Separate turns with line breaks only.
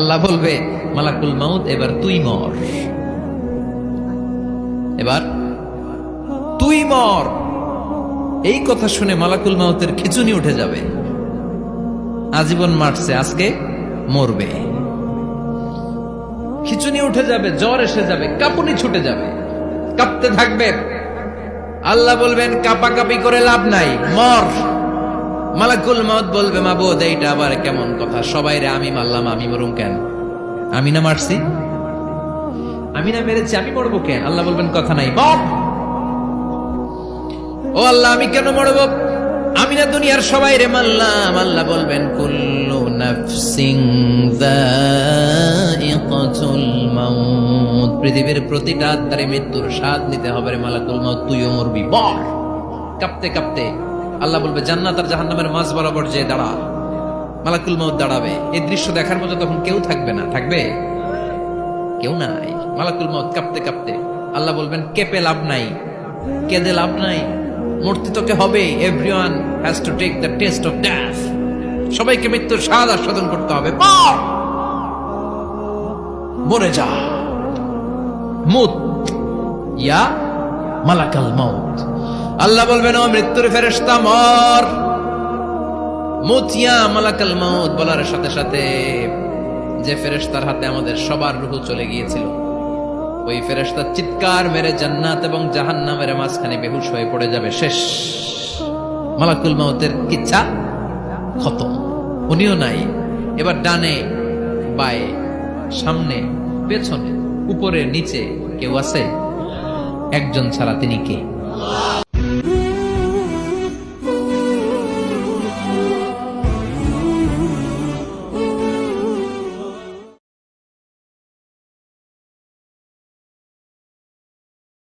আল্লাহ বলবে মালাকুল মাউত এবার তুই মর, এবার তুই মর। এই কথা শুনে মালাকুল মাউতের খিচুনি উঠে যাবে। আজীবন মারছে, আজকে মরবে। খিচুনি উঠে যাবে, জ্বর এসে যাবে, কাঁপুনি ছুটে যাবে, কাঁপতে থাকবে। আল্লাহ বলবেন কাঁপাকাঁপি করে লাভ নাই, মর। মালাকুল মাউত বলবে মাবুদ এইটা আবার কেমন কথা, সবাই রে আমি মারলাম, আমি মরুম কেন? আমি না মারছি, আমি না মেরেছি, আমি মরবো কেন? আল্লাহ বলবেন কথা নাই, মর। ও আল্লাহ আমি কেন মরবো? আমি না দুনিয়ার সবাই রে মারলাম। আল্লাহ বলবেন কুল্লু নাফসিন যায়িকাতুল মাউত, পৃথিবীর প্রতিটা আত্মারে মৃত্যুর স্বাদ নিতে হবে রে মালাকুল মাউত, তুইও মরবি, মর। কাঁপতে কাঁপতে আল্লাহ বলবে জান্নাত আর জাহান্নামের মাঝ বরাবর যে দাঁড়া। মালাকুল মাউত দাঁড়াবে, এই দৃশ্য দেখার মতো তখন কেউ থাকবে না, থাকবে কেউ নাই। মালাকুল মাউত কাঁপতে কাঁপতে আল্লাহ বলবেন কেঁপে লাভ নাই, কেঁদে লাভ নাই, মরতে তোকে হবে। Everyone has to take the test of death, সবাইকে মৃত্যুর স্বাদ আস্বাদন করতে হবে। মরে যা, মুত ইয়া মালাকাল মাউত। আল্লাহ বলবেন ও মৃত্যুর ফেরেশতা মর, মুত ইয়া মালাকাল মাউত। বলার সাথে সাথে যে ফেরেশতার হাতে আমাদের সবার রূহ চলে গিয়েছিল, ওই ফেরেশতা চিৎকার মেরে জান্নাত এবং জাহান্নামের মাঝখানে বেহুশ হয়ে পড়ে যাবে, শেষ। মালাকুল মাউতের কিচ্ছা খতম, উনিও নাই। এবার ডানে বায়ে সামনে পেছনে উপরে নিচে কেউ আছে? একজন ছাড়া, তিনি কে?